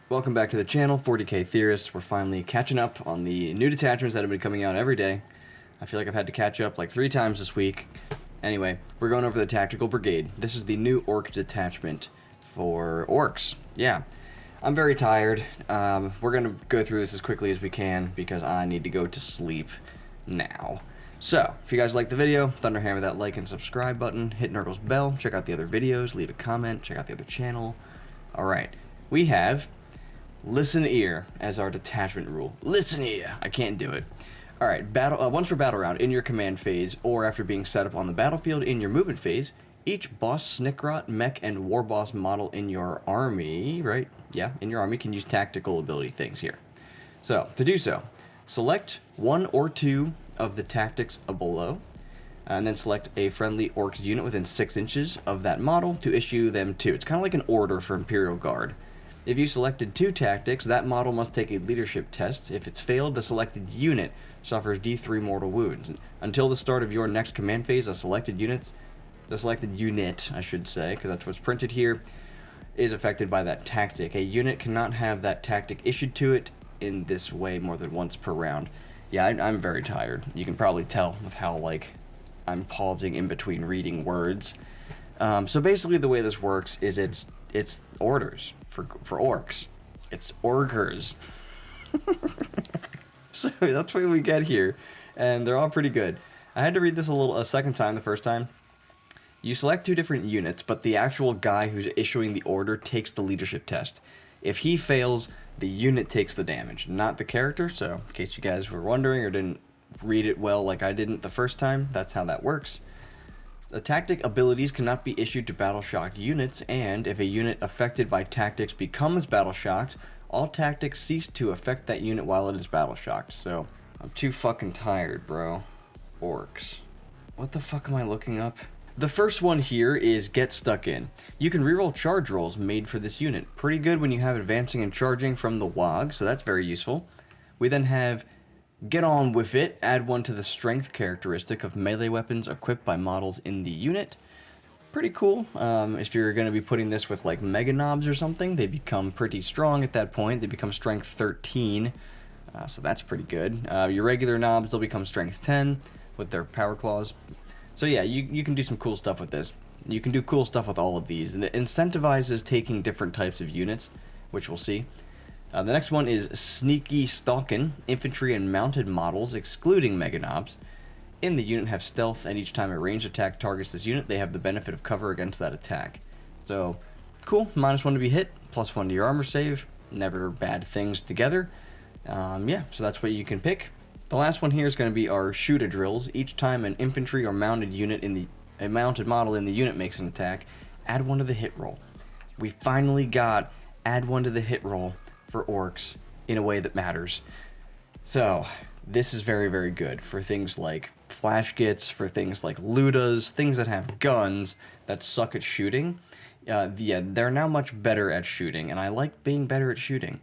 Welcome back to the channel, 40k Theorists. We're finally catching up on the new detachments that have been coming out every day. I feel like I've had to catch up like 3 times this week. Anyway, we're going over the Tactical Brigade. This is the new orc detachment for orcs. Yeah, I'm very tired. We're going to go through this as quickly as we can because I need to go to sleep now. So, if you guys like the video, thunderhammer that like and subscribe button, hit Nurgle's bell, check out the other videos, leave a comment, check out the other channel. Alright, we have Listen Ear as our detachment rule. Listen Ear! I can't do it. Alright, once per battle round in your command phase, or after being set up on the battlefield in your movement phase, each boss, snickrot, mech, and war boss model in your army, right? Yeah, in your army can use tactical ability things here. So, to do so, select 1 or 2 of the tactics below, and then select a friendly orcs unit within 6 inches of that model to issue them to. It's kind of like an order for Imperial Guard. If you selected 2 tactics, that model must take a leadership test. If it's failed, the selected unit suffers D3 mortal wounds. Until the start of your next command phase, the selected unit, I should say, because that's what's printed here, is affected by that tactic. A unit cannot have that tactic issued to it in this way more than once per round. Yeah, I'm very tired. You can probably tell with how, like, I'm pausing in between reading words. So basically the way this works is it's orders for orcs. It's orgers. So that's what we get here, and they're all pretty good. I had to read this a second time the first time. You select 2 different units, but the actual guy who's issuing the order takes the leadership test. If he fails, the unit takes the damage, not the character. So in case you guys were wondering or didn't read it well like I didn't the first time, that's how that works. The tactic abilities cannot be issued to battle-shocked units, and if a unit affected by tactics becomes battle-shocked, all tactics cease to affect that unit while it is battle-shocked. So, I'm too fucking tired, bro. Orcs. What the fuck am I looking up? The first one here is Get Stuck In. You can reroll charge rolls made for this unit. Pretty good when you have advancing and charging from the WOG, so that's very useful. We then have Get On With It, add 1 to the strength characteristic of melee weapons equipped by models in the unit. Pretty cool. If you're going to be putting this with like mega knobs or something, they become pretty strong at that point. They become strength 13, so that's pretty good. Your regular knobs, they'll become strength 10 with their power claws. So yeah, you can do some cool stuff with this. You can do cool stuff with all of these, and it incentivizes taking different types of units, which we'll see. The next one is Sneaky Stalkin', infantry and mounted models, excluding mega knobs. In the unit have stealth, and each time a ranged attack targets this unit, they have the benefit of cover against that attack. So, cool, -1 to be hit, +1 to your armor save, never bad things together. Yeah, so that's what you can pick. The last one here is going to be our shoot-a-drills. Each time an infantry or mounted unit a mounted model in the unit makes an attack, add 1 to the hit roll. We finally got add 1 to the hit roll for orcs in a way that matters. So, this is very, very good for things like flash gits, for things like ludas, things that have guns that suck at shooting. Yeah, they're now much better at shooting, and I like being better at shooting.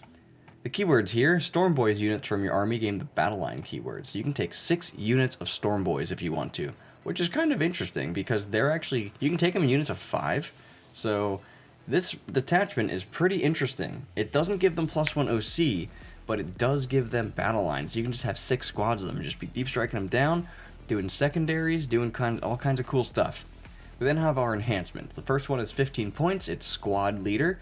The keywords here, Storm Boys units from your army gain the battle line keywords. You can take 6 units of Storm Boys if you want to, which is kind of interesting because they're actually, you can take them in units of 5, so this detachment is pretty interesting. It doesn't give them +1 OC, but it does give them battle lines. You can just have 6 squads of them and just be deep striking them down, doing secondaries, doing all kinds of cool stuff. We then have our enhancements. The first one is 15 points. It's Squad Leader.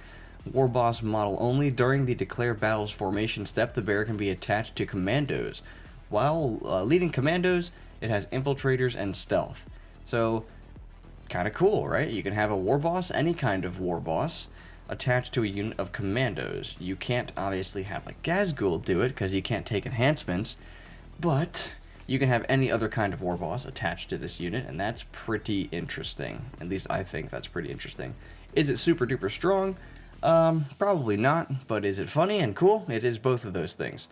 War Boss model only. During the Declare Battles formation step, the bear can be attached to commandos. While leading commandos, it has infiltrators and stealth. So, kind of cool, right? You can have a war boss, any kind of war boss, attached to a unit of commandos. You can't obviously have like Gazgul do it because he can't take enhancements, but you can have any other kind of war boss attached to this unit, and that's pretty interesting. At least I think that's pretty interesting. Is it super duper strong? Probably not, but is it funny and cool? It is both of those things.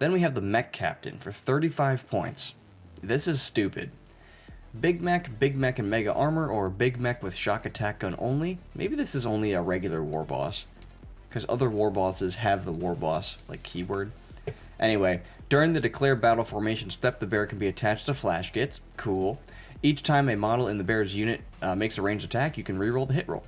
Then we have the Mech Captain for 35 points. This is stupid. Big Mech, and Mega Armor, or Big Mech with Shock Attack Gun only. Maybe this is only a regular War Boss, because other War Bosses have the War Boss, like, keyword. Anyway, during the Declare Battle Formation step, the bear can be attached to Flash Gits. Cool. Each time a model in the bear's unit makes a ranged attack, you can reroll the hit roll.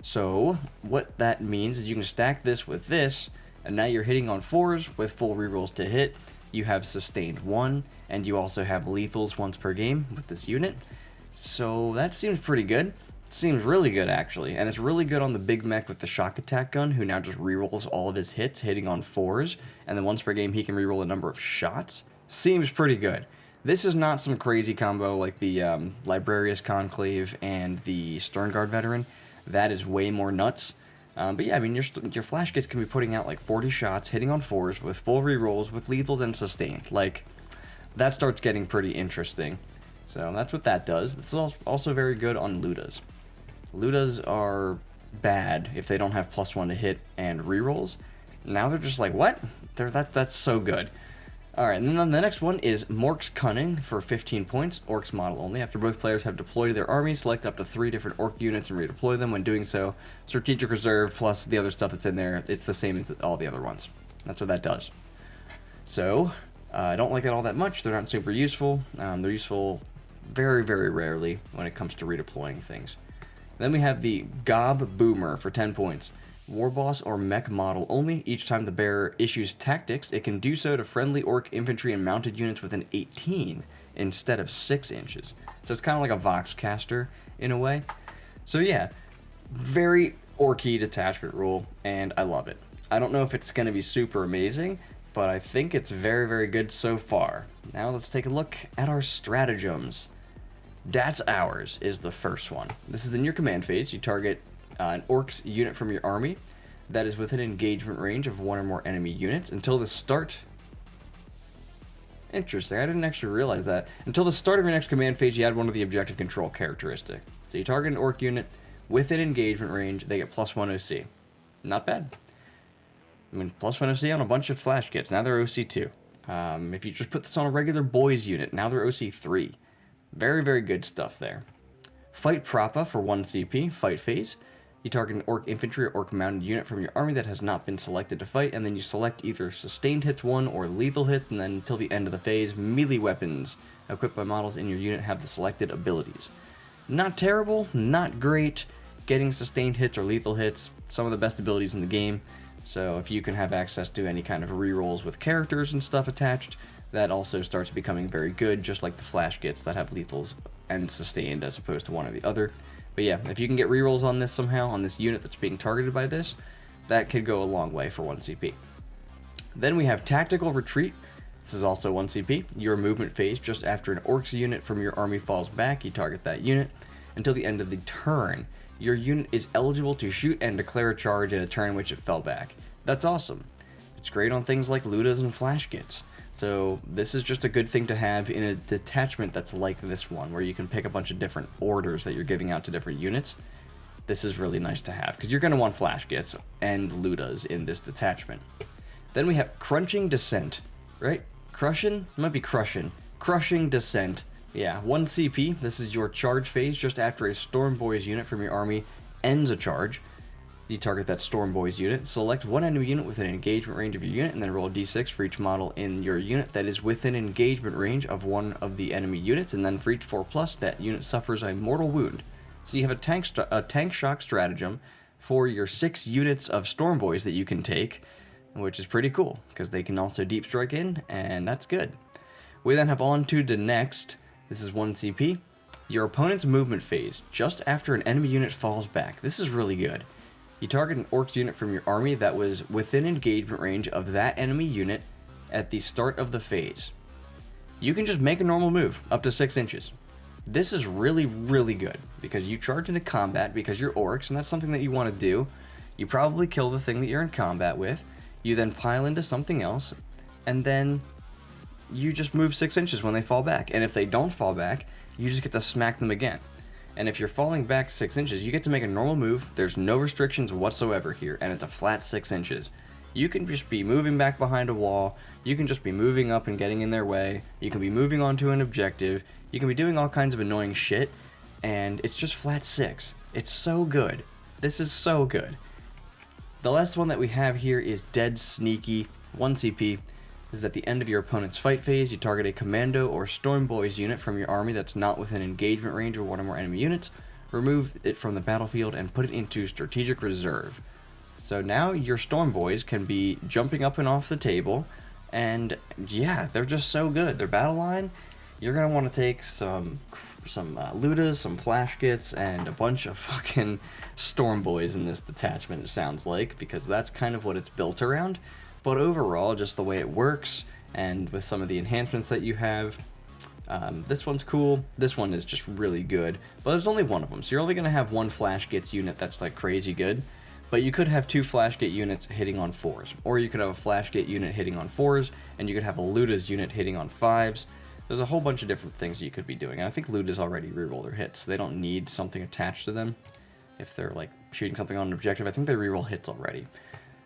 So what that means is you can stack this with this, and now you're hitting on 4s with full rerolls to hit. You have sustained 1, and you also have lethals once per game with this unit. So that seems pretty good. It seems really good, actually. And it's really good on the big mech with the shock attack gun, who now just rerolls all of his hits, hitting on 4s. And then once per game, he can reroll a number of shots. Seems pretty good. This is not some crazy combo like the Librarius Conclave and the Sternguard Veteran. That is way more nuts. But yeah, I mean, your flash kits can be putting out like 40 shots, hitting on 4s with full rerolls, with lethals and sustained. Like, that starts getting pretty interesting. So that's what that does. It's also very good on Ludas. Ludas are bad if they don't have +1 to hit and rerolls. Now they're just like, what? That's so good. Alright, and then the next one is Mork's Kunnin for 15 points, Orcs model only. After both players have deployed their army, select up to 3 different Orc units and redeploy them. When doing so, Strategic Reserve plus the other stuff that's in there, it's the same as all the other ones. That's what that does. So, I don't like it all that much. They're not super useful. They're useful very, very rarely when it comes to redeploying things. Then we have the Gob Boomer for 10 points. Warboss or mech model only. Each time the bearer issues tactics, it can do so to friendly orc infantry and mounted units within 18 instead of 6 inches. So it's kind of like a Voxcaster in a way. So yeah, very orky detachment rule, and I love it. I don't know if it's going to be super amazing, but I think it's very, very good so far. Now let's take a look at our stratagems. That's Ours is the first one. This is in your command phase. You target an Orcs unit from your army that is within engagement range of 1 or more enemy units until the start. Interesting, I didn't actually realize that. Until the start of your next command phase, you add one of the objective control characteristic. So you target an Orc unit within engagement range, they get +1 OC. Not bad. I mean, +1 OC on a bunch of flash kits. Now they're OC2. If you just put this on a regular boys unit, now they're OC3. Very, very good stuff there. Fight Propa for 1 CP, fight phase. You target an Orc infantry or Orc mounted unit from your army that has not been selected to fight, and then you select either sustained hits 1 or lethal hit, and then until the end of the phase, melee weapons equipped by models in your unit have the selected abilities. Not terrible, not great. Getting sustained hits or lethal hits, some of the best abilities in the game. So if you can have access to any kind of rerolls with characters and stuff attached, that also starts becoming very good, just like the flash kits that have lethals and sustained as opposed to one or the other. But yeah, if you can get rerolls on this somehow, on this unit that's being targeted by this, that could go a long way for 1 CP. Then we have Tactical Retreat. This is also 1 CP. Your movement phase, just after an Orcs unit from your army falls back, you target that unit. Until the end of the turn, your unit is eligible to shoot and declare a charge in a turn in which it fell back. That's awesome. It's great on things like Ludas and flash kits. So this is just a good thing to have in a detachment that's like this one, where you can pick a bunch of different orders that you're giving out to different units. This is really nice to have, because you're going to want flash kits and Ludas in this detachment. Then we have Crunching Descent, right? Crushing? It might be Crushing. Crushing Descent. Yeah, 1 CP. This is your charge phase just after a Storm Boys unit from your army ends a charge. You target that Storm Boys unit, select 1 enemy unit within engagement range of your unit, and then roll a d6 for each model in your unit that is within engagement range of 1 of the enemy units, and then for each 4+, that unit suffers a mortal wound. So you have a tank shock stratagem for your 6 units of Storm Boys that you can take, which is pretty cool, because they can also deep strike in, and that's good. We then have on to the next. This is 1 CP. Your opponent's movement phase, just after an enemy unit falls back. This is really good. You target an Orcs unit from your army that was within engagement range of that enemy unit at the start of the phase. You can just make a normal move, up to 6 inches. This is really, really good, because you charge into combat because you're Orcs, and that's something that you want to do. You probably kill the thing that you're in combat with, you then pile into something else, and then you just move 6 inches when they fall back. And if they don't fall back, you just get to smack them again. And if you're falling back 6 inches, you get to make a normal move. There's no restrictions whatsoever here, and it's a flat 6 inches. You can just be moving back behind a wall. You can just be moving up and getting in their way. You can be moving onto an objective. You can be doing all kinds of annoying shit, and it's just flat 6. It's so good. This is so good. The last one that we have here is Dead Sneaky, 1 CP. This is at the end of your opponent's fight phase. You target a Commando or Storm Boys unit from your army that's not within engagement range of 1 or more enemy units. remove it from the battlefield and put it into strategic reserve. So now your Storm Boys can be jumping up and off the table, and yeah, they're just so good. Their battle line, you're going to want to take some Ludas, some Flash Kits, and a bunch of fucking Storm Boys in this detachment, it sounds like, because that's kind of what it's built around. But overall, just the way it works, and with some of the enhancements that you have, this one's cool. This one is just really good, but there's only one of them, so you're only going to have one Flash Kits unit that's like crazy good. But you could have 2 Flash Gate units hitting on 4s, or you could have a Flash Gate unit hitting on 4s, and you could have a Luda's unit hitting on 5s. There's a whole bunch of different things you could be doing, and I think Luda's already reroll their hits, so they don't need something attached to them. If they're like shooting something on an objective, I think they reroll hits already.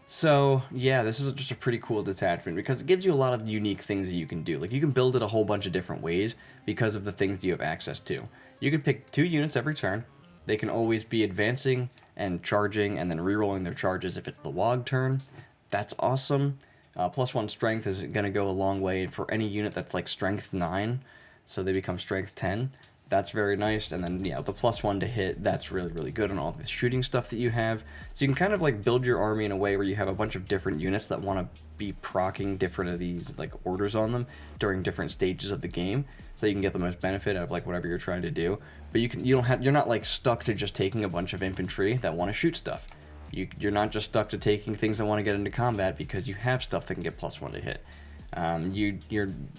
So yeah, this is just a pretty cool detachment because it gives you a lot of unique things that you can do. Like you can build it a whole bunch of different ways because of the things you have access to. You can pick 2 units every turn. They can always be advancing and charging and then rerolling their charges if it's the WOG turn. That's awesome. +1 strength is going to go a long way for any unit that's like strength 9, so they become strength 10. That's very nice. And then, yeah, the +1 to hit, that's really, really good on all the shooting stuff that you have. So you can kind of like build your army in a way where you have a bunch of different units that want to be proccing different of these like orders on them during different stages of the game, so you can get the most benefit out of like whatever you're trying to do. But you're not like stuck to just taking a bunch of infantry that want to shoot stuff. You're not just stuck to taking things that want to get into combat because you have stuff that can get +1 to hit.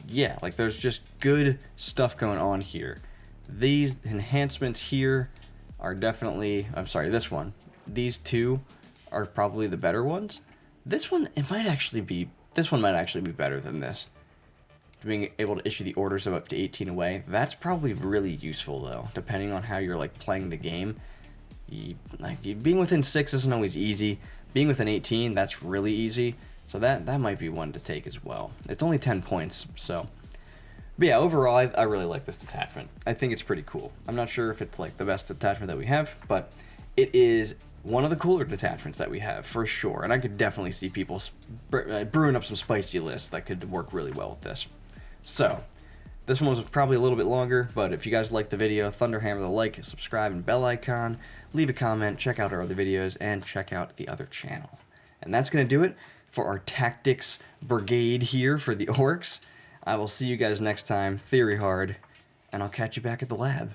Yeah, like there's just good stuff going on here. These enhancements here are definitely, I'm sorry, this one. These 2 are probably the better ones. This one might actually be better than this. Being able to issue the orders of up to 18 away, that's probably really useful though, depending on how you're like playing the game. Being within 6 isn't always easy. Being within 18, that's really easy. So that might be one to take as well. It's only 10 points, so. But yeah, overall, I really like this detachment. I think it's pretty cool. I'm not sure if it's like the best detachment that we have, but it is one of the cooler detachments that we have, for sure. And I could definitely see people brewing up some spicy lists that could work really well with this. So, this one was probably a little bit longer, but if you guys liked the video, thunderhammer the like, subscribe, and bell icon. Leave a comment, check out our other videos, and check out the other channel. And that's going to do it for our Tactics Brigade here for the Orcs. I will see you guys next time, Theory Hard, and I'll catch you back at the lab.